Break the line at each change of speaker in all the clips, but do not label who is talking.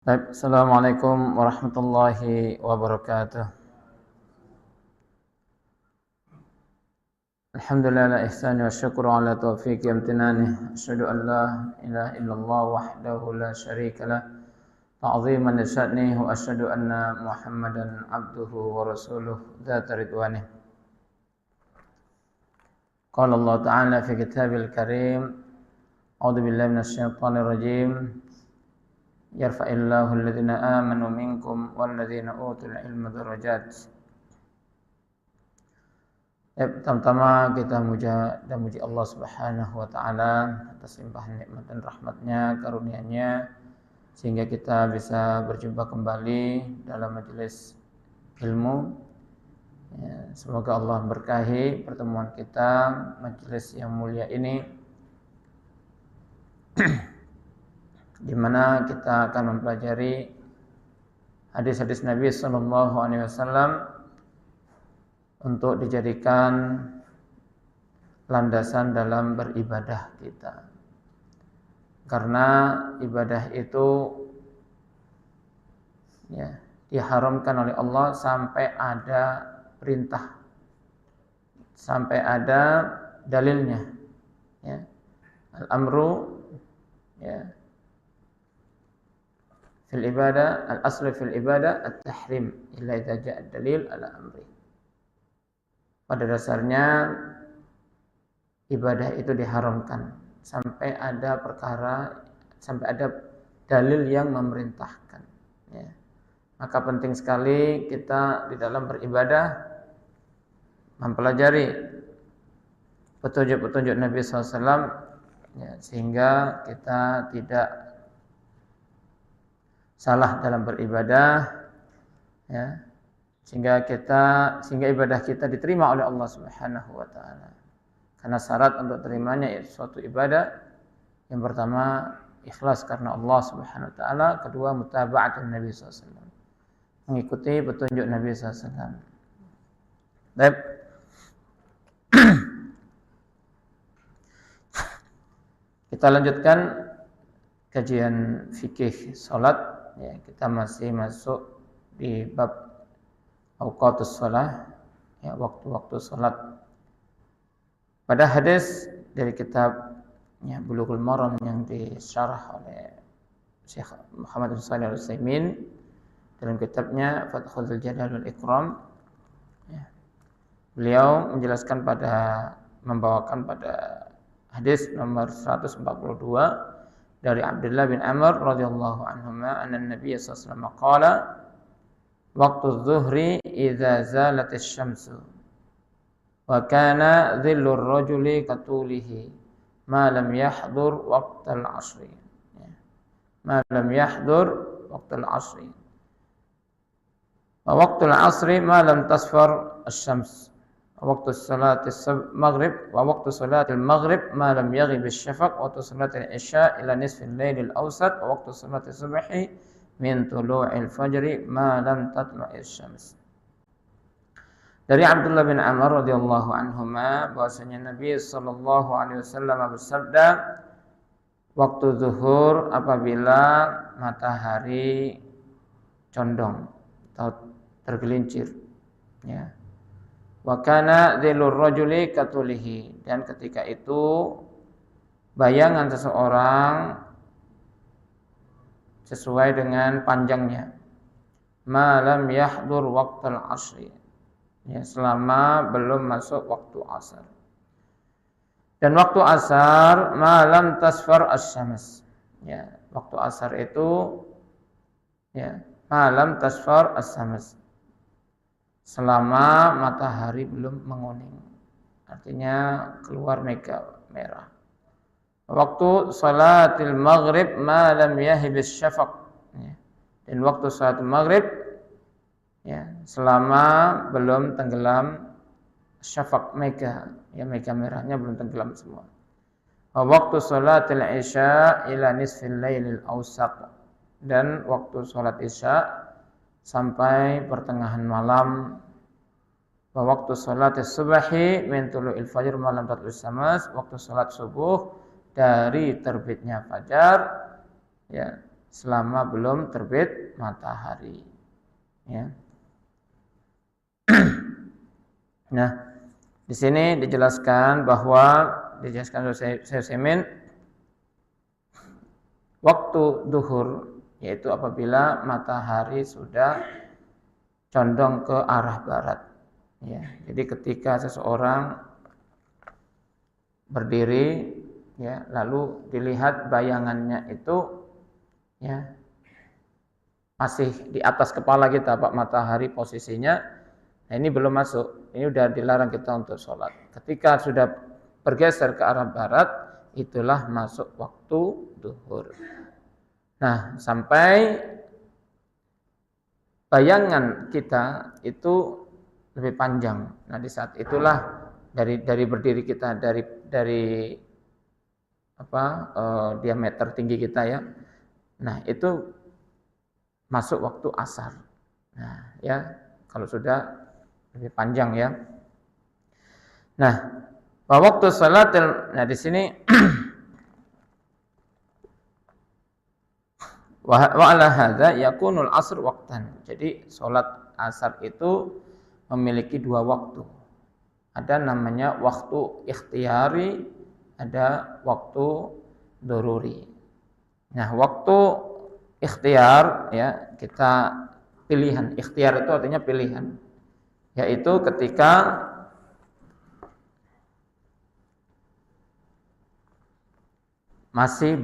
Baik, Assalamualaikum warahmatullahi wabarakatuh. Alhamdulillah la ihsani wa syukru ala taufiqi amtinani. Asyhadu an la ilaha illallah wahdahu la syarika lah. Ta'ziman li sya'nihi wa asyhadu anna Muhammadan abduhu wa rasuluh dzata ridwanih. Qala Allah Ta'ala fi kitabil karim. A'udzu billahi minasy syaithanir rajim. Yarfa'illahu alladhina amanu minkum walladhina utul ilma darajat. Pertama-tama kita muji Allah Subhanahu wa taala atas limpahan nikmat dan rahmatnya, karunia-Nya sehingga kita bisa berjumpa kembali dalam majelis ilmu. Ya, semoga Allah berkahi pertemuan kita, majelis yang mulia ini di mana kita akan mempelajari hadis-hadis Nabi sallallahu alaihi wasallam untuk dijadikan landasan dalam beribadah kita. Karena ibadah itu diharamkan oleh Allah sampai ada perintah, sampai ada dalilnya. Al-amru fil ibadah, al-aslu fil ibadah at-tahrim illa idza ja'a ad-dalil ala amri. Pada dasarnya ibadah itu diharamkan sampai ada dalil yang memerintahkan. Maka penting sekali kita di dalam beribadah mempelajari petunjuk-petunjuk Nabi SAW, sehingga kita tidak salah dalam beribadah, sehingga ibadah kita diterima oleh Allah Subhanahu wa taala. Karena syarat untuk terimanya suatu ibadah yang pertama ikhlas karena Allah Subhanahu wa taala, kedua mutaba'atun Nabi sallallahu alaihi wasallam, mengikuti petunjuk Nabi sallallahu alaihi wasallam. Baik. Kita lanjutkan kajian fikih salat, kita masih masuk di bab awqatus shalah, waktu-waktu salat. Pada hadis dari kitab Bulughul Maram yang disyarah oleh Syekh Muhammad bin Shalih Al-Utsaimin dalam kitabnya Fathul Jalal wal Ikram, beliau menjelaskan membawakan pada hadis nomor 142 dari Abdullah bin Amr radhiyallahu anhuma anna Nabiy sallallahu alaihi wasallam qala waqtu adh-dhuhri idza zalatis syamsu wa kana dhillu ar-rajuli katulihi ma lam yahdhur waqtal 'ashri. Ma lam yahdhur waqtal 'ashri. Wa waqtul 'ashri ma lam tasfar asy-syams. Wa waqtu salatis maghrib wa waqtu salatil maghrib ma lam yaghib asy-syafaq wa waqtu salatil isya ila nisfil lailil awsat wa waqtu salatis subhi min tulu'il fajri ma lam tatlu'is syams. Dari Abdullah bin Amr radhiyallahu anhuma bahwasanya Nabi sallallahu alaihi wasallam bersabda, waktu zuhur apabila matahari condong atau tergelincir, wa kana dhillur rajuli katulihi, dan ketika itu bayangan seseorang sesuai dengan panjangnya, malam yahdur waqtal asri, selama belum masuk waktu asar. Dan waktu asar malam tasfar as-syams, waktu asar itu malam tasfar as-syams, selama matahari belum menguning, artinya keluar merah. Waktu salatil maghrib ma lam yahibis syafaq, dan waktu salat maghrib selama belum tenggelam syafaq, mega merahnya belum tenggelam semua. Waktu salatil isya ila nisfil lailil awsat, dan waktu salat isya sampai pertengahan malam. Waktu salatis subhi min tulu'il fajr ma lam tatlu'is syams, waktu salat subuh dari terbitnya fajar selama belum terbit matahari. Ya. Nah, di sini dijelaskan bahwa oleh Syekh waktu duhur yaitu apabila matahari sudah condong ke arah barat. Ya, jadi ketika seseorang berdiri, ya, lalu dilihat bayangannya itu, ya, masih di atas kepala kita, Pak, matahari posisinya. Nah, ini belum masuk. Ini udah dilarang kita untuk sholat. Ketika sudah bergeser ke arah barat, itulah masuk waktu duhur. Nah, sampai bayangan kita itu lebih panjang. Nah, di saat itulah dari berdiri kita, dari diameter tinggi kita, ya. Nah, itu masuk waktu asar. Nah, ya, kalau sudah lebih panjang, ya. Nah, waktu salat, nah di sini wa ala hadza yakunul asr waqtan. Jadi salat asar itu memiliki dua waktu. Ada namanya waktu ikhtiyari, ada waktu doruri. Nah, waktu ikhtiyar, ya, kita pilihan. Ikhtiyar itu artinya pilihan. Yaitu ketika masih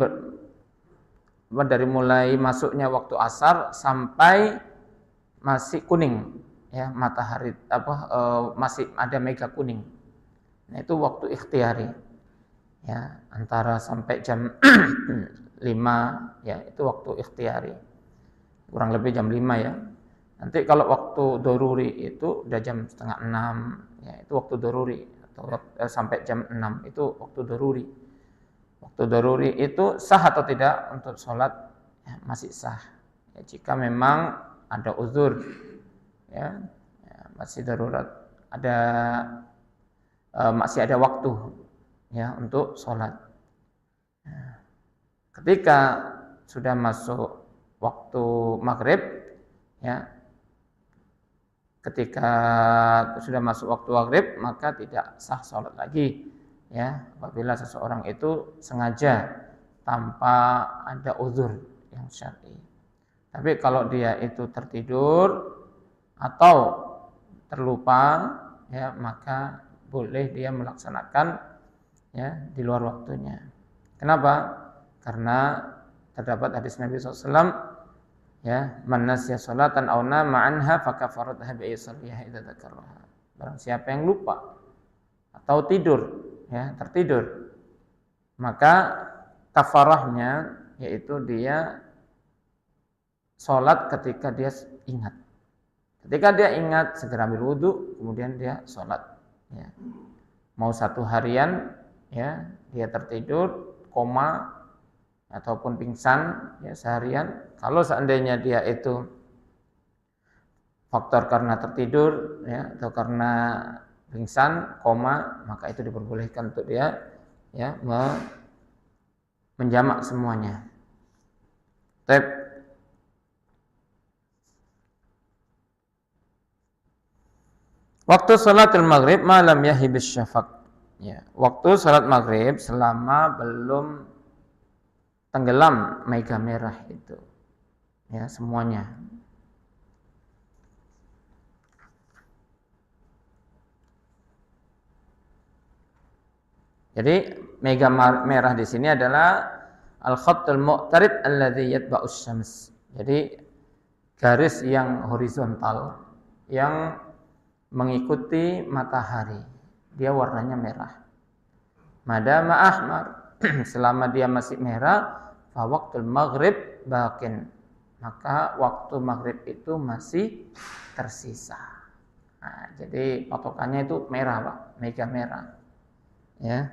dari mulai masuknya waktu asar sampai masih kuning, ya, matahari masih ada mega kuning. Nah, itu waktu ikhtiyari, ya, antara sampai jam 5, ya, itu waktu ikhtiyari, kurang lebih jam 5, ya. Nanti kalau waktu doruri itu udah jam setengah 6, ya, itu waktu doruri, atau sampai jam 6 itu waktu doruri. Waktu doruri itu sah atau tidak untuk sholat? Ya, masih sah, ya, jika memang ada uzur, ya, masih darurat, masih ada waktu, ya, untuk sholat. Nah, ketika sudah masuk waktu maghrib, ya, ketika sudah masuk waktu maghrib maka tidak sah sholat lagi, ya, apabila seseorang itu sengaja tanpa ada uzur yang syar'i. Tapi kalau dia itu tertidur atau terlupa, ya, maka boleh dia melaksanakan, ya, di luar waktunya. Kenapa? Karena terdapat hadis Nabi SAW, ya, man nasiya sholatan aw nama anha fakafaratuha bi ayyisalliha idza dzakaraha. Barang siapa yang lupa atau tidur, ya, tertidur, maka kafarahnya yaitu dia sholat ketika dia ingat. Ketika dia ingat, segera ambil wudu, kemudian dia sholat, ya. Mau 1 harian, ya, dia tertidur, koma ataupun pingsan, ya, seharian. Kalau seandainya dia itu faktor karena tertidur, ya, atau karena pingsan, koma, maka itu diperbolehkan untuk dia, ya, menjamak semuanya. Waktu salatul maghrib malam yahibis syafaq. Ya, waktu salat maghrib selama belum tenggelam mega merah itu, ya, semuanya. Jadi mega merah di sini adalah al-khattul mu'tarid alladzi yatba'us syams. Jadi garis yang horizontal yang mengikuti matahari, dia warnanya merah. Madama ahmar, selama dia masih merah, fa waqtul maghrib baqin, maka waktu maghrib itu masih tersisa. Nah, jadi patokannya itu merah, Pak, mega merah, ya.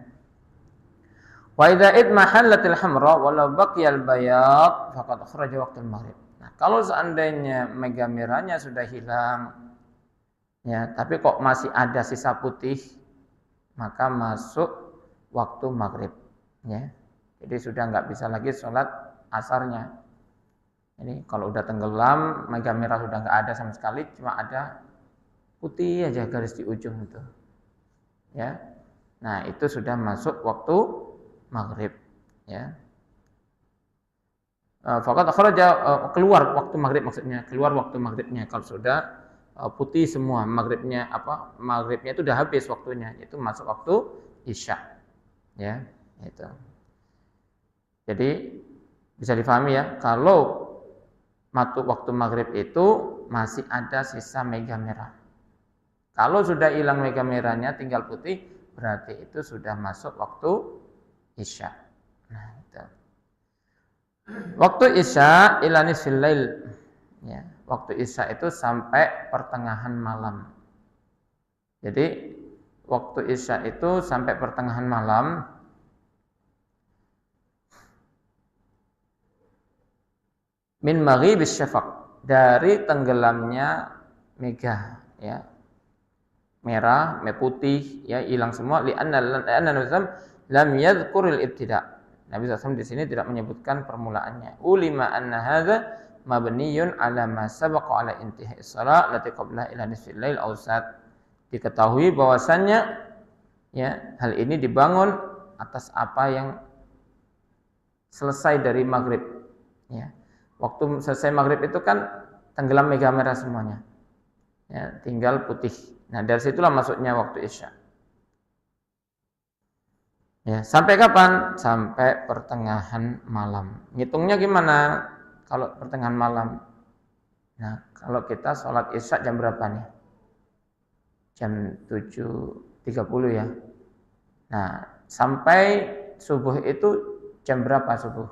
Wa idza idmahallatil hamra walau baqiyal bayad faqad kharaja waqtul maghrib. Nah, kalau seandainya mega merahnya sudah hilang, ya, tapi kok masih ada sisa putih, maka masuk waktu maghrib, ya. Jadi sudah nggak bisa lagi sholat asarnya. Ini kalau udah tenggelam, mega merah sudah nggak ada sama sekali, cuma ada putih aja garis di ujung itu. Ya. Nah, itu sudah masuk waktu maghrib, ya. Faqad akhraja keluar waktu maghrib, maksudnya keluar waktu maghribnya kalau sudah putih semua, maghribnya itu udah habis waktunya, itu masuk waktu isya, ya, itu. Jadi bisa difahami ya, kalau waktu maghrib itu masih ada sisa mega merah. Kalau sudah hilang mega merahnya tinggal putih, berarti itu sudah masuk waktu isya. Nah, itu. Waktu isya ila nisfil lail. Ya, waktu isya itu sampai pertengahan malam. Jadi waktu isya itu sampai pertengahan malam. Min maghibis syafaq, dari tenggelamnya mega, ya. Merah, putih, ya, hilang semua. Li'anna lam yadhkuril ibtida'. Nabi SAW di sini tidak menyebutkan permulaannya. Ulima anna hadza mabniyun ala ma sabaqa ala intihai shalah lati qabla ila nisfil lail awsat. Diketahui bahwasannya, ya, hal ini dibangun atas apa yang selesai dari maghrib, ya. Waktu selesai maghrib itu kan tenggelam mega merah semuanya, ya, tinggal putih. Nah, dari situlah masuknya waktu isya. Ya, sampai kapan? Sampai pertengahan malam. Ngitungnya gimana kalau pertengahan malam? Nah, kalau kita sholat isya jam berapa nih? Jam 7.30 ya. Nah, sampai subuh itu jam berapa subuh?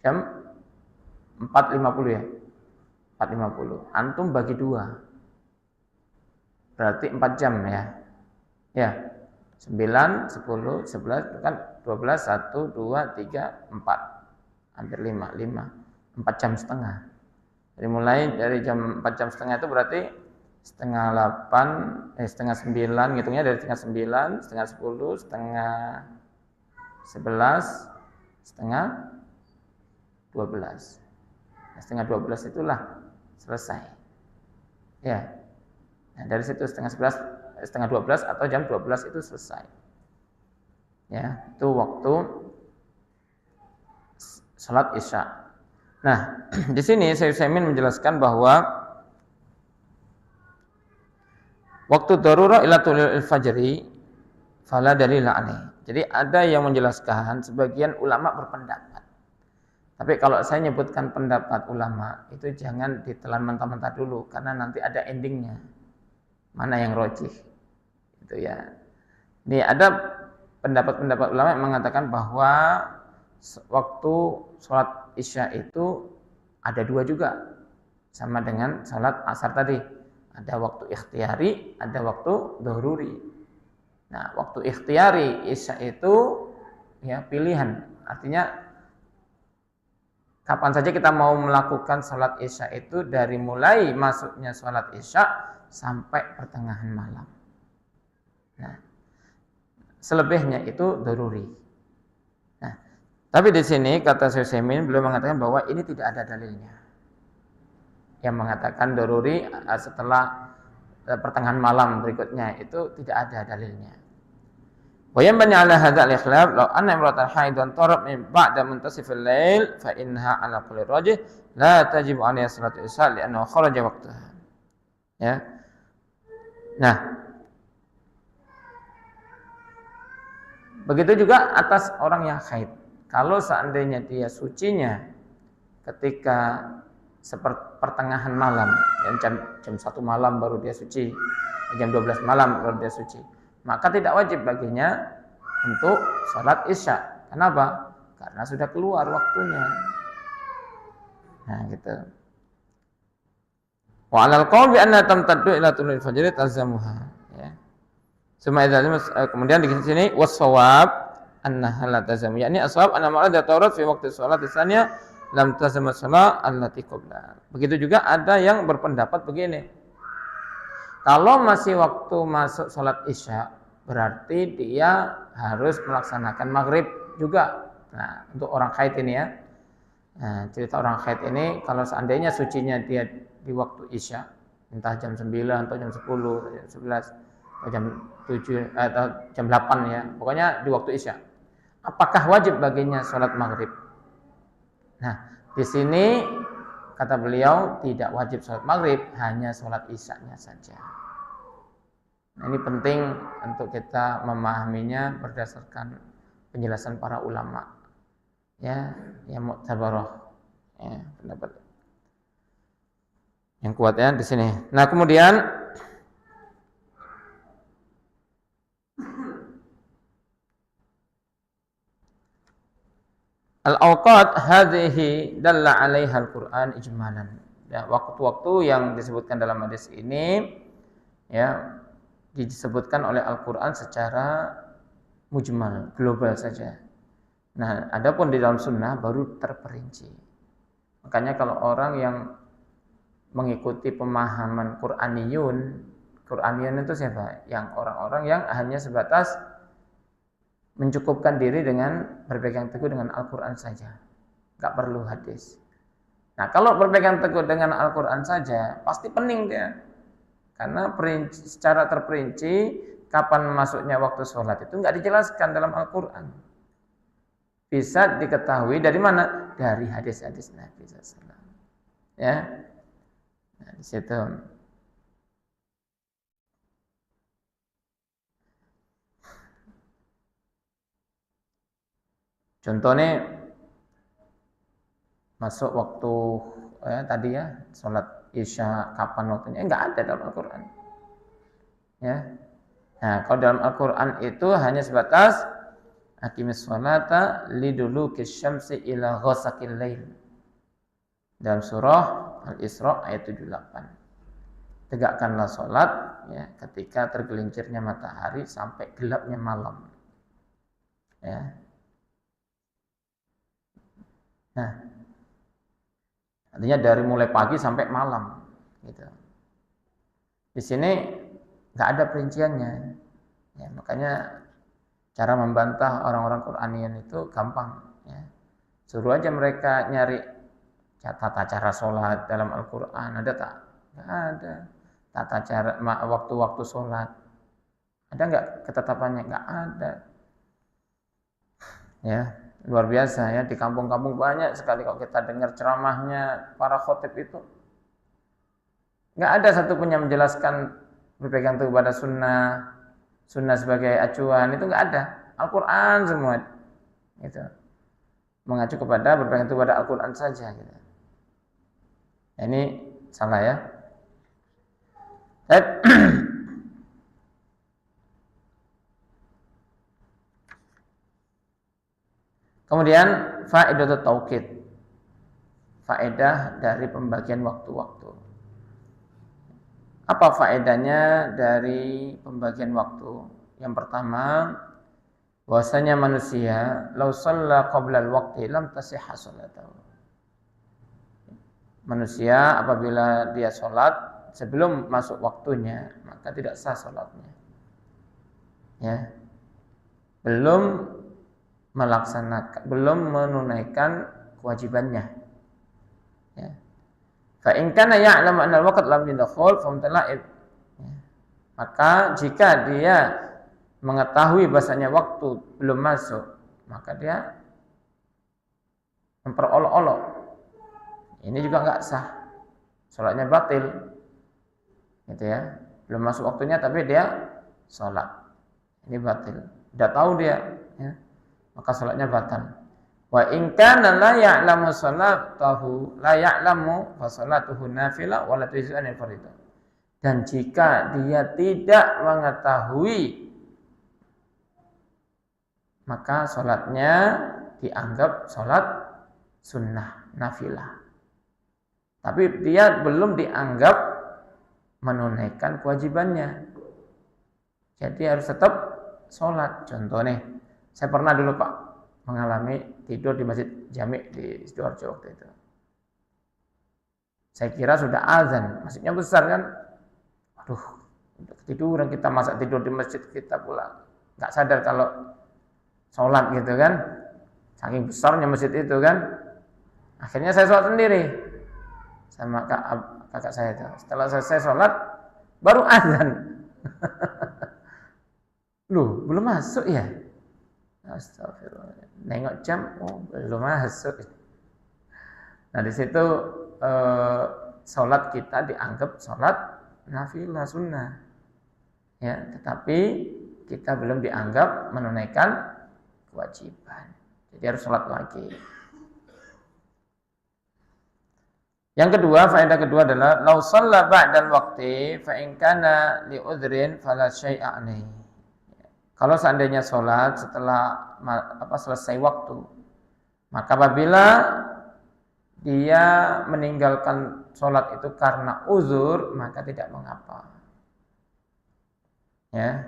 Jam 4.50 ya. 4.50. Antum bagi 2. Berarti 4 jam ya. Ya. 9, 10, 11, kan 12, 1, 2, 3, 4. Hampir 5. 4 jam setengah. Jadi mulai dari jam 4 jam setengah itu berarti setengah 8, setengah 9, ngitungnya dari setengah 9, setengah 10, setengah 11, setengah 12. Nah, setengah 12 itulah selesai. Ya. Nah, dari situ setengah 12 atau jam 12 itu selesai. Ya, itu waktu salat isya. Nah, di sini Syekh Utsaimin menjelaskan bahwa waktu darurah ila tulul fajri fala dalila alaih. Jadi ada yang menjelaskan, sebagian ulama berpendapat. Tapi kalau saya nyebutkan pendapat ulama itu jangan ditelan mentah-mentah dulu karena nanti ada endingnya. Mana yang rojih? Itu ya. Ini ada pendapat-pendapat ulama yang mengatakan bahwa waktu sholat isya itu ada 2 juga, sama dengan sholat asar tadi. Ada waktu ikhtiyari, ada waktu daruri. Nah, waktu ikhtiyari isya itu ya pilihan. Artinya kapan saja kita mau melakukan sholat isya itu dari mulai masuknya sholat isya sampai pertengahan malam. Nah, selebihnya itu daruri. Nah, tapi di sini kata Syekh Utsaimin beliau mengatakan bahwa ini tidak ada dalilnya. Yang mengatakan daruri setelah pertengahan malam berikutnya itu tidak ada dalilnya. Wa yanbani ala hadzal ikhlaf law anna imra'atan haidan tarab min ba'da muntasifil lail fa innaha ala kulli rajih la tajibu 'alaiha salatu isya li'annahu kharaja waqtaha. Ya. Nah, begitu juga atas orang yang haid. Kalau seandainya dia sucinya ketika pertengahan malam, jam 1 malam baru dia suci, jam 12 malam baru dia suci, maka tidak wajib baginya untuk sholat isya. Kenapa? Karena sudah keluar waktunya. Nah, gitu. Wa 'alal qaul bi anna tamtaddu ila tulul fajr tazamuha, ya. Kemudian di sini was-shawab annaha la tazamu, yakni as-shawab anna ma'rada tawrat fi waqti shalat tsaniyah lam tazamu shalah allati qabla. Begitu juga ada yang berpendapat begini. Kalau masih waktu masuk salat isya, berarti dia harus melaksanakan maghrib juga. Nah, untuk orang haid ini ya, Nah, cerita orang haid ini kalau seandainya sucinya dia di waktu Isya, entah jam 9 atau jam 10, atau jam 11, atau jam 7 atau jam 8 ya, pokoknya di waktu Isya. Apakah wajib baginya sholat maghrib? Nah, di sini kata beliau tidak wajib sholat maghrib, hanya sholat Isya-nya saja. Nah, ini penting untuk kita memahaminya berdasarkan penjelasan para ulama. Ya, yang mu'tabarah. Ya, pendapat yang kuat ya di sini. Nah, kemudian al-awqat hadhihi dalla 'alaiha al-Qur'an ijmalan. Ya, waktu-waktu yang disebutkan dalam hadis ini ya disebutkan oleh Al-Qur'an secara mujmal, global saja. Nah, adapun di dalam sunnah baru terperinci. Makanya kalau orang yang mengikuti pemahaman Qur'aniyun itu siapa? Yang orang-orang yang hanya sebatas mencukupkan diri dengan berpegang teguh dengan Al-Quran saja, nggak perlu hadis. Nah, kalau berpegang teguh dengan Al-Quran saja, pasti pening dia, karena secara terperinci kapan masuknya waktu sholat itu nggak dijelaskan dalam Al-Quran. Bisa diketahui dari mana? Dari hadis-hadis Nabi SAW. Ya, nah, di situ. Contohnya masuk waktu tadi ya sholat isya kapan waktunya nggak ada dalam Al-Quran. Ya, nah kalau dalam Al-Quran itu hanya sebatas aqimis sholata liduluki syamsi ila ghasaqil lail. Dalam surah Al-Isra ayat 78. Tegakkanlah sholat ya ketika tergelincirnya matahari sampai gelapnya malam. Ya. Nah, artinya dari mulai pagi sampai malam, gitu. Di sini nggak ada perinciannya, ya, makanya cara membantah orang-orang Qur'anian itu gampang, ya. Suruh aja mereka nyari tata cara sholat dalam Al-Quran, ada tak? Nggak ada. Tata cara waktu-waktu sholat, ada nggak ketetapannya? Nggak ada, ya. Luar biasa ya, di kampung-kampung banyak sekali kalau kita dengar ceramahnya para khotib itu nggak ada satupun yang menjelaskan berpegang teguh pada sunnah sebagai acuan, itu nggak ada. Al-Quran semua gitu, mengacu kepada berpegang teguh pada Al-Quran saja gitu. Ini salah ya. Kemudian faedah tauqid, faedah dari pembagian waktu-waktu. Apa faedahnya dari pembagian waktu? Yang pertama, bahwasanya manusia lau shalla qabla al-waqti lam tasihha salatuhu. Manusia apabila dia sholat sebelum masuk waktunya, maka tidak sah sholatnya. Ya. Belum menunaikan kewajibannya. Ya. Fa in kana ya'lamu anna al-waqt lam yadkhul famtala'ib. Ya. Maka jika dia mengetahui bahasanya waktu belum masuk, maka dia memperolok-olok. Ini juga enggak sah. Salatnya batil. Gitu ya. Belum masuk waktunya tapi dia salat. Ini batil. Sudah tahu dia, ya. Maka salatnya batal. Wa in kana la ya'lamu salatahu la ya'lamu fa salatuhu nafilah wa la tujzi'u anil fardhu. Dan jika dia tidak mengetahui, maka salatnya dianggap salat sunnah nafilah. Tapi dia belum dianggap menunaikan kewajibannya. Jadi harus tetap salat. Contoh nih, saya pernah dulu Pak mengalami tidur di Masjid Jami di Sidoarjo waktu itu. Saya kira sudah azan, masjidnya besar kan. Aduh, ketiduran kita, masa tidur di masjid kita pula. Nggak sadar kalau sholat gitu kan. Saking besarnya masjid itu kan. Akhirnya saya sholat sendiri sama kakak saya itu. Setelah selesai sholat baru azan. Loh, belum masuk ya? Astagfirullah. Nengok jam, oh belum masuk. Nah di situ sholat kita dianggap sholat nafilah sunnah, ya. Tetapi kita belum dianggap menunaikan kewajiban. Jadi harus sholat lagi. Yang kedua, faedah kedua adalah lau shalla ba'dal waqti fa in kana li udhrin fala syai'a alaihi. Kalau seandainya sholat setelah selesai waktu, maka apabila dia meninggalkan sholat itu karena uzur, maka tidak mengapa. Ya,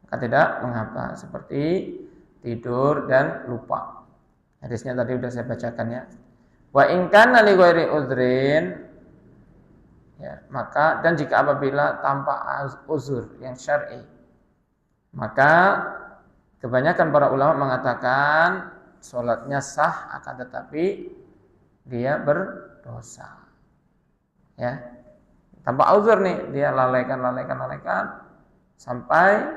maka tidak mengapa. Seperti tidur dan lupa. Hadisnya tadi sudah saya bacakan ya. Wa in kana li ghairi udhrin, ya, maka dan jika apabila tanpa uzur yang syar'i, maka kebanyakan para ulama mengatakan sholatnya sah, akan tetapi dia berdosa. Ya, tanpa uzur nih, dia lalaikan sampai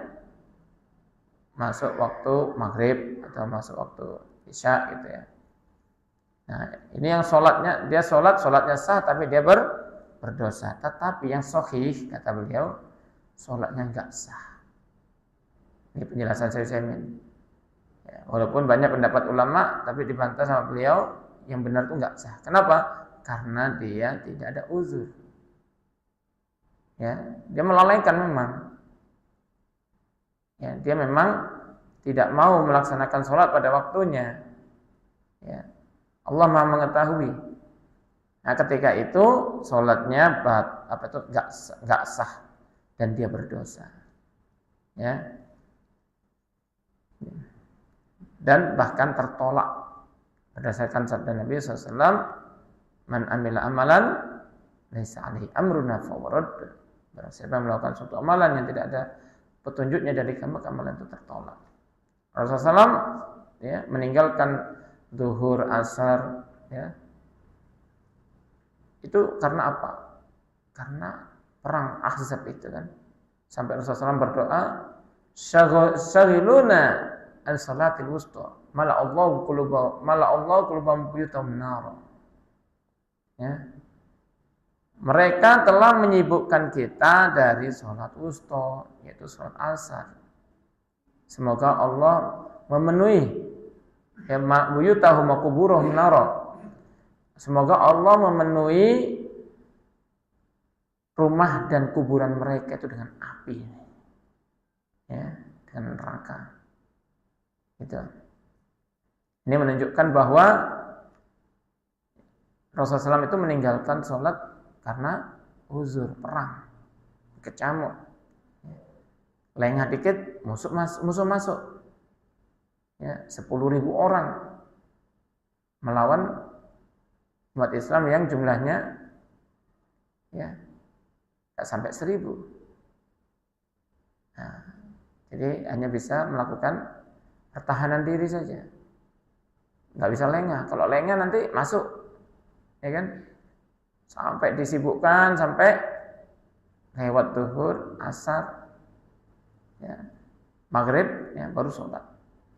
masuk waktu maghrib atau masuk waktu isya gitu ya. Nah, ini yang sholatnya sah tapi dia berdosa. Tetapi yang sahih kata beliau, sholatnya enggak sah. Ini penjelasan saya ya, walaupun banyak pendapat ulama, tapi dibantah sama beliau, yang benar itu enggak sah. Kenapa? Karena dia tidak ada uzur. Ya, dia melalaikan memang. Ya, dia memang tidak mau melaksanakan sholat pada waktunya. Ya, Allah Maha mengetahui. Nah, ketika itu sholatnya enggak sah dan dia berdosa. Ya. Dan bahkan tertolak berdasarkan sabda Nabi SAW, man amila amalan laisa alaihi amruna fawarad. Barang siapa melakukan suatu amalan yang tidak ada petunjuknya dari kami, amalan itu tertolak. Rasulullah SAW ya, meninggalkan zuhur, asar, ya, itu karena apa? Karena perang Ahzab itu kan. Sampai Rasulullah SAW berdoa, syaghiluna an salatil wusta, mala Allah qulubahum buyutahum nar. Ya. Mereka telah menyibukkan kita dari sholat wusta, yaitu sholat asar. Semoga Allah memenuhi buyutahum wa quburuhum nar. Semoga Allah memenuhi rumah dan kuburan mereka itu dengan api, ya, dengan neraka. Gitu. Ini menunjukkan bahwa Rasulullah SAW itu meninggalkan sholat karena uzur, perang, kecamuk, lengah dikit musuh masuk, ya, 10.000 orang melawan umat Islam yang jumlahnya ya tak sampai 1.000. Nah, jadi hanya bisa melakukan pertahanan diri saja, nggak bisa lengah. Kalau lengah nanti masuk, ya kan? Sampai disibukkan sampai lewat zuhur, asar, ya, maghrib, ya, baru sholat.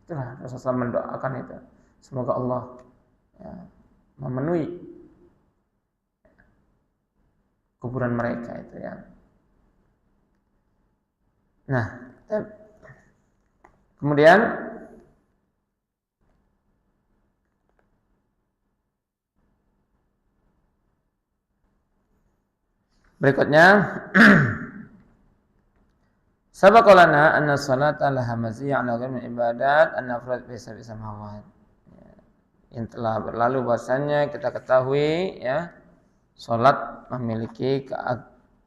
Itulah Rasulullah mendoakan itu. Semoga Allah ya, memenuhi kuburan mereka itu ya. Nah, kemudian berikutnya sabaqalana anna salata laha maziyya 'ala ghairi ibadat anna afrad fi samawat. Yang telah berlalu bahasanya kita ketahui ya, salat memiliki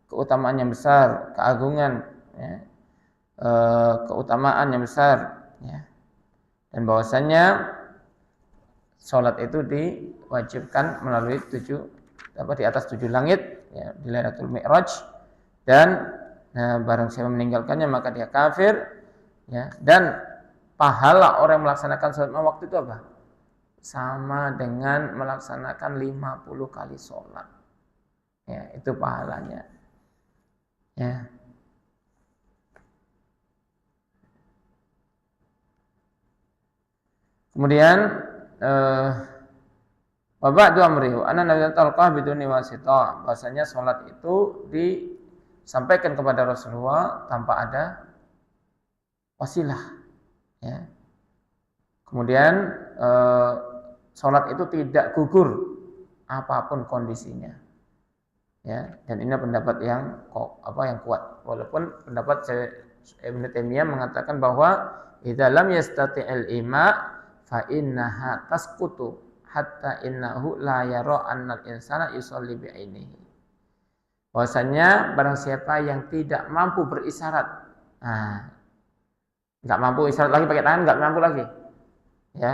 keutamaan yang besar, keagungan ya, keutamaan yang besar ya. Dan bahwasanya salat itu diwajibkan melalui di atas 7 langit ya, di Lailatul Mi'raj, dan barang siapa meninggalkannya maka dia kafir ya. Dan pahala orang yang melaksanakan salat lima waktu itu apa? sama dengan melaksanakan 50 kali sholat. Ya, itu pahalanya. Ya. Kemudian wa ba'du amrihi anna nabiyya talqah biduni wasithah, bahasanya salat itu disampaikan kepada Rasulullah tanpa ada wasilah, ya. Kemudian salat itu tidak gugur apapun kondisinya, ya. Dan ini pendapat yang kuat, walaupun pendapat Ibnu Taimiyah mengatakan bahwa idza lam yastati'il ima fa innaha tasqutu hatta innahu la yara annal insana yusalli bi ainihi. Bahwasanya barang siapa yang tidak mampu berisyarat, enggak mampu isyarat lagi pakai tangan, enggak mampu lagi, ya,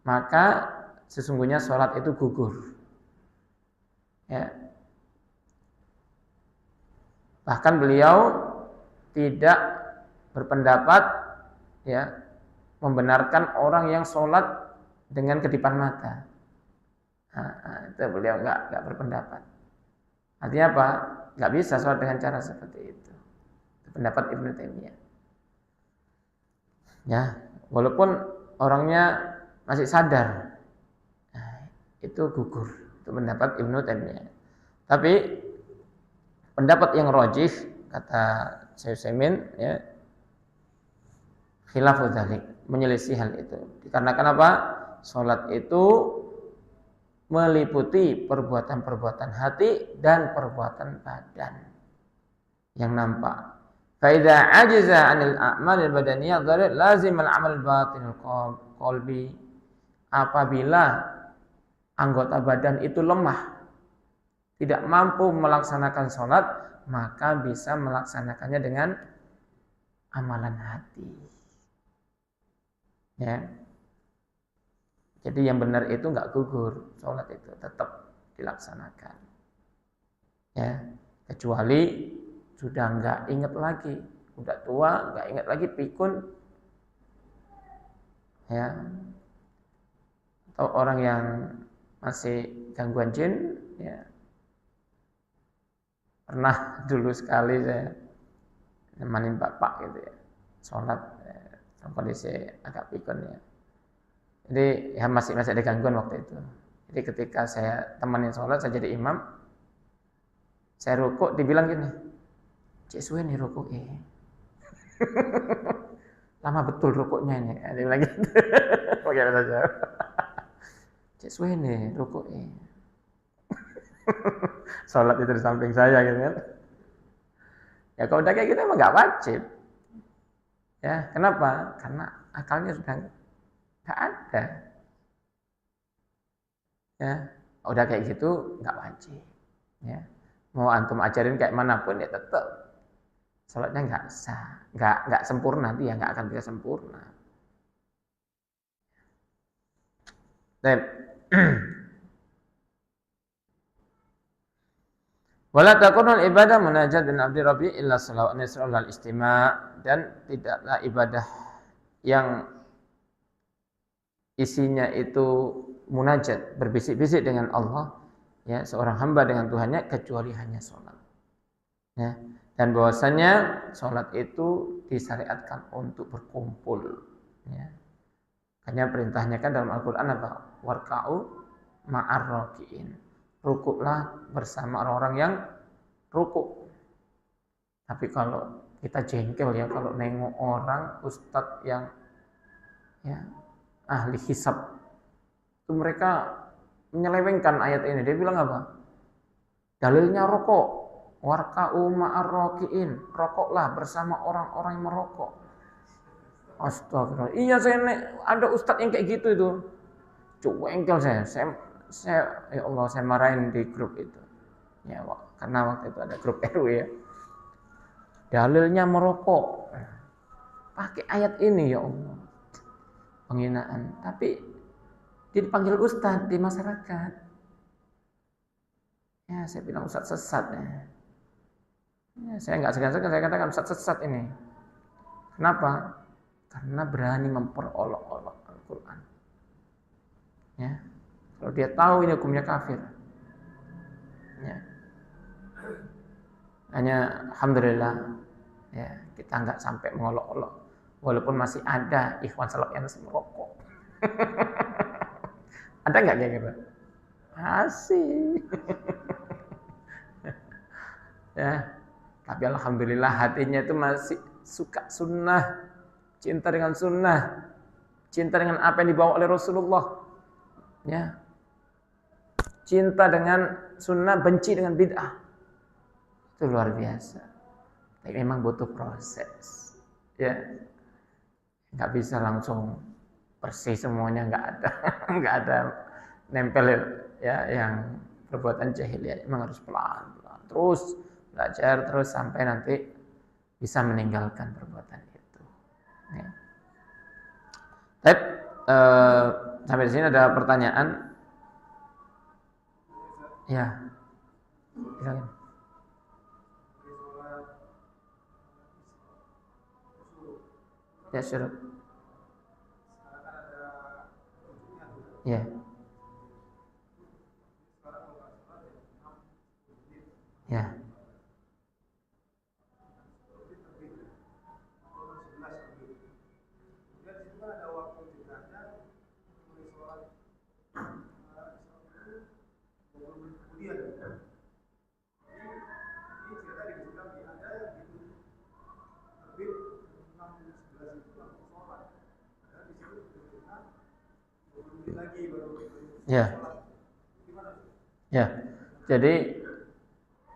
maka sesungguhnya sholat itu gugur, ya. Bahkan beliau tidak berpendapat, ya, membenarkan orang yang sholat dengan kedipan mata. Itu beliau enggak berpendapat. Artinya apa? Enggak bisa sholat dengan cara seperti itu. Itu pendapat Ibnu Taimiyah. Ya, walaupun orangnya masih sadar, itu gugur. Itu pendapat Ibnu Taimiyah. Tapi pendapat yang rajih kata Syekh Utsaimin, ya, khilafu dzalik, menyelisih hal itu. Dikarenakan apa? Salat itu meliputi perbuatan-perbuatan hati dan perbuatan badan yang nampak. Fa idza ajiza 'anil a'malil badaniyah dzalik lazim al-'amal batinul qalbi. Apabila anggota badan itu lemah, tidak mampu melaksanakan salat, maka bisa melaksanakannya dengan amalan hati. Ya. Jadi yang benar itu enggak gugur, salat itu tetap dilaksanakan. Ya, kecuali sudah enggak ingat lagi, udah tua, enggak ingat lagi, pikun. Ya. Atau orang yang masih gangguan jin, ya. Pernah dulu sekali saya nemanin bapak gitu, ya, sholat dalam kondisi agak pikun, ya. Jadi ya masih ada gangguan waktu itu. Jadi ketika saya temenin sholat, saya jadi imam, saya rukuk, dibilang gini, cek suwe nih rukuknya. Lama betul rukuknya ini. Dia bilang gitu. Bagaimana saja. Cek suwe nih rukuknya. Sholat itu di samping saya gitu kan. Ya kalau udah kayak gitu emang gak wajib. Ya, kenapa? Karena akalnya sudah gak ada. Ya, udah kayak gitu gak wajib. Ya, mau antum ajarin kayak manapun ya tetap sholatnya gak sah, gak sempurna, dia gak akan bisa sempurna. Baik. Wala takunul ibadah munajat bin abdi rabbi illa salawat nisrul al-istima', dan tidaklah ibadah yang isinya itu munajat, berbisik-bisik dengan Allah, ya, seorang hamba dengan Tuhannya, kecuali hanya sholat. Ya, dan bahwasanya sholat itu disyariatkan untuk berkumpul. Ya. Hanya perintahnya kan dalam Al-Quran apa? Warka'u ma'ar raki'in. Rukuklah bersama orang-orang yang rukuk. Tapi kalau kita jengkel, ya, kalau nengok orang ustadz yang, ya, ahli hisab, itu mereka menyelewengkan ayat ini. Dia bilang apa? Dalilnya rokok, warka'u ma'ar raki'in, rokoklah bersama orang-orang yang merokok. Astagfirullah. Iya, ada ustadz yang kayak gitu itu. Jengkel saya ya Allah, saya marahin di grup itu. Ya, karena waktu itu ada grup RW, ya. Dalilnya merokok. Pakai ayat ini, ya Allah. Penghinaan. Tapi dipanggil ustadz di masyarakat. Ya, saya bilang ustadz sesat, ya. Ya, saya enggak segan-segan, saya katakan ustadz sesat ini. Kenapa? Karena berani memperolok-olok Al-Quran. Ya. Kalau dia tahu ini hukumnya kafir. Ya. Hanya alhamdulillah ya, kita nggak sampai mengolok-olok. Walaupun masih ada ikhwan salaf yang masih merokok. Ada nggak kayak gitu? Masih. Ya. Tapi alhamdulillah hatinya itu masih suka sunnah, cinta dengan sunnah, cinta dengan apa yang dibawa oleh Rasulullah. Ya. Cinta dengan sunnah, benci dengan bid'ah. Itu luar biasa. Tapi memang butuh proses. Ya. Nggak bisa langsung bersih semuanya, nggak ada. Nggak ada nempel ya yang perbuatan jahiliyah. Memang harus pelan-pelan. Terus belajar terus sampai nanti bisa meninggalkan perbuatan itu. Ya. Baik, sampai di sini ada pertanyaan. Ya, silakan. Ya, syuruk. Ya. Ya. Ya. Ya. Jadi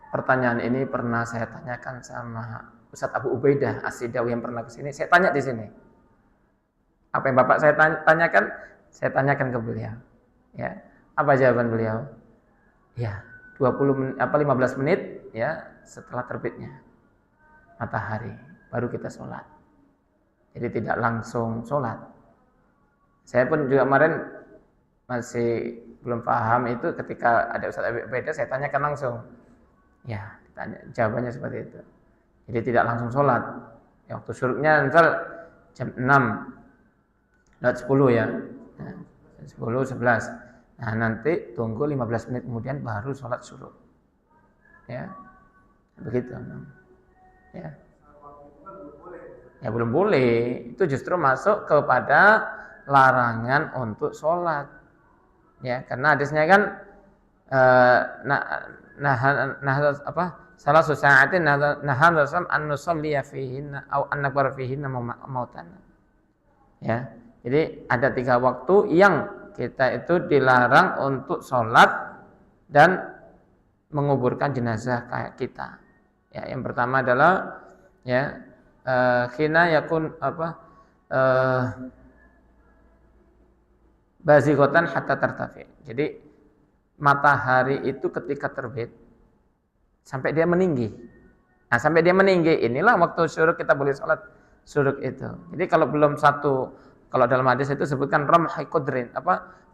pertanyaan ini pernah saya tanyakan sama Ustadz Abu Ubaidah As-Sidawi yang pernah ke sini. Saya tanya di sini. Apa yang Bapak saya tanyakan, saya tanyakan ke beliau. Ya. Apa jawaban beliau? Ya, 15 menit ya setelah terbitnya matahari baru kita sholat. Jadi tidak langsung sholat. Saya pun juga kemarin masih belum paham itu ketika ada Ustadz Abu Ubaidah saya tanyakan langsung. Ya, jawabannya seperti itu. Jadi tidak langsung sholat. Ya, waktu syuruknya misal jam 6 lewat 10 ya. Nah, 10, 11. Nah, nanti tunggu 15 menit kemudian baru sholat syuruk. Ya. Begitu. Ya. Ya belum boleh. Itu justru masuk kepada larangan untuk sholat. Ya, karena hadisnya kan salah sa'atin nahan Rasul an nusalliya fihinna au an nakbar fihinna mautan. Ya. Jadi ada 3 waktu yang kita itu dilarang untuk sholat dan menguburkan jenazah kayak kita. Ya, yang pertama adalah ya khina yakun bazighatan hatta tartafi. Jadi matahari itu ketika terbit sampai dia meninggi. Nah, sampai dia meninggi inilah waktu syuruk kita boleh sholat syuruk itu. Jadi kalau belum satu, kalau dalam hadis itu sebutkan ramhi qadrin,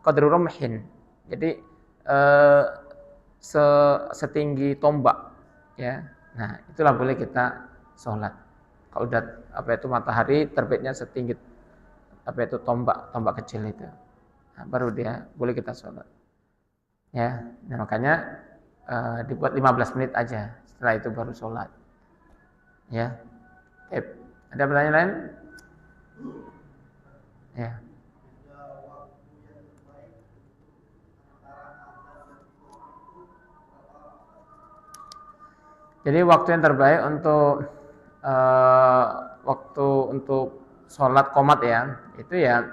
qadru ramhin. Jadi setinggi tombak ya. Nah, itulah boleh kita sholat. Kalau udah matahari terbitnya setinggi tombak kecil itu. Nah, baru dia boleh kita sholat. Ya, nah makanya dibuat 15 menit aja. Setelah itu baru sholat. Ya. Ada pertanyaan lain? Ya. Jadi waktu yang terbaik untuk waktu untuk sholat qomat ya, itu ya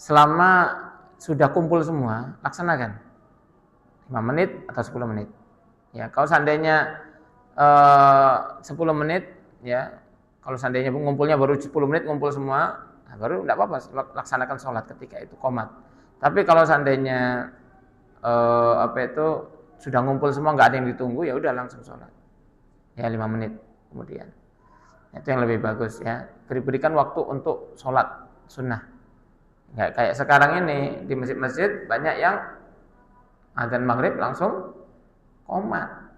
selama sudah kumpul semua, laksanakan 5 menit atau 10 menit. Ya, kalau seandainya 10 menit ya, kalau seandainya ngumpulnya baru 10 menit ngumpul semua, nah baru enggak apa-apa laksanakan sholat ketika itu qomat. Tapi kalau seandainya sudah ngumpul semua nggak ada yang ditunggu, ya udah langsung sholat. Ya 5 menit kemudian. Itu yang lebih bagus ya. Berikan waktu untuk sholat sunnah. Nggak kayak sekarang ini di masjid-masjid banyak yang azan maghrib langsung qomat.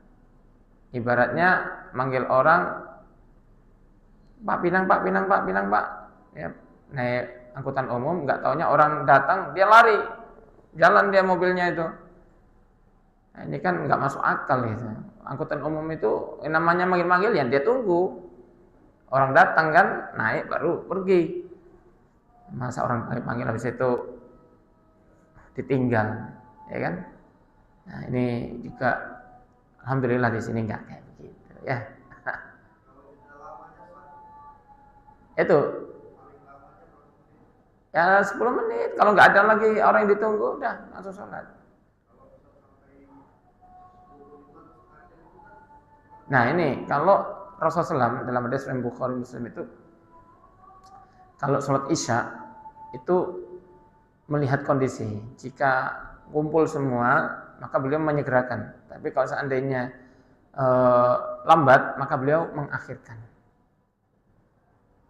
Ibaratnya manggil orang, Pak Pinang Pak. Ya, naik angkutan umum, nggak taunya orang datang, dia lari, jalan dia mobilnya itu. Nah, ini kan nggak masuk akal gitu. Angkutan umum itu namanya manggil-manggil ya dia tunggu. Orang datang kan, naik baru pergi. Masa orang panggil habis itu ditinggal, ya kan? Nah, ini juga alhamdulillah di sini nggak kayak begitu, ya. Itu ya 10 menit. Kalau nggak ada lagi orang yang ditunggu, udah langsung sholat. Nah ini kalau Rasulullah SAW dalam hadis Sahih Bukhari Muslim itu kalau sholat isya itu melihat kondisi. Jika kumpul semua maka beliau menyegerakan. Tapi kalau seandainya lambat maka beliau mengakhirkan.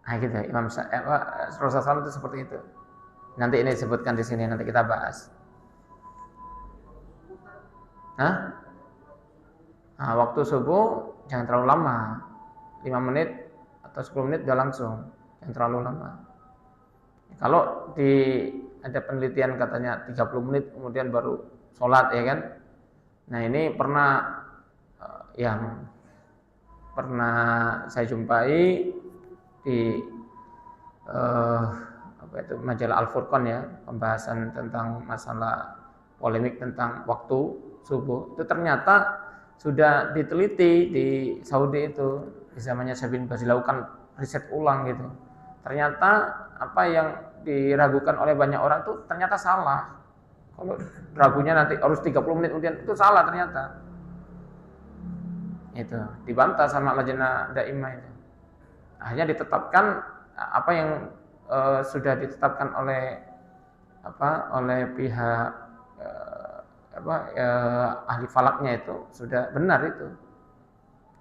Nah gitu Imam Rasulullah SAW itu seperti itu. Nanti ini disebutkan di sini, nanti kita bahas. Nah, waktu subuh jangan terlalu lama, 5 menit atau 10 menit udah langsung, jangan terlalu lama. Kalau ada penelitian katanya 30 menit kemudian baru sholat, ya kan? Nah ini yang pernah saya jumpai di majalah Al-Furqan ya, pembahasan tentang masalah polemik tentang waktu subuh. Itu ternyata sudah diteliti di Saudi itu di zamannya Syekh bin Baz, dilakukan riset ulang gitu. Ternyata apa yang diragukan oleh banyak orang itu ternyata salah. Kalau ragunya nanti harus 30 menit kemudian, itu salah ternyata. Itu dibantah sama Lajnah Daimah itu. Akhirnya ditetapkan apa yang sudah ditetapkan oleh pihak ahli falaknya itu sudah benar itu.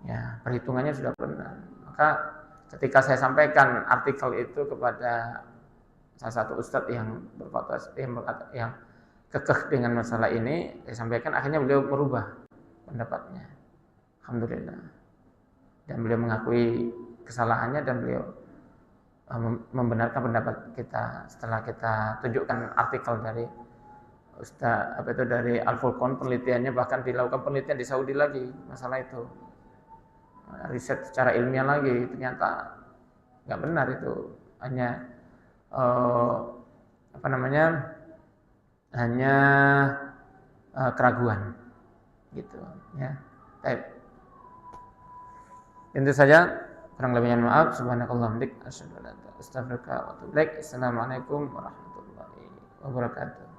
Ya, perhitungannya sudah benar. Maka ketika saya sampaikan artikel itu kepada salah satu ustadz yang yang kekeh dengan masalah ini, saya sampaikan, akhirnya beliau merubah pendapatnya. Alhamdulillah. Dan beliau mengakui kesalahannya dan beliau membenarkan pendapat kita setelah kita tunjukkan artikel dari Ustaz dari Al-Furqan, penelitiannya bahkan dilakukan penelitian di Saudi lagi masalah itu, riset secara ilmiah lagi, ternyata nggak benar itu, hanya hanya keraguan gitu ya. Baik. Itu saja, kurang lebihnya maaf. Subhanakallahumma wa bihamdika asyhadu an la ilaha illa anta astaghfiruka wa atubu ilaik. Assalamualaikum warahmatullahi wabarakatuh.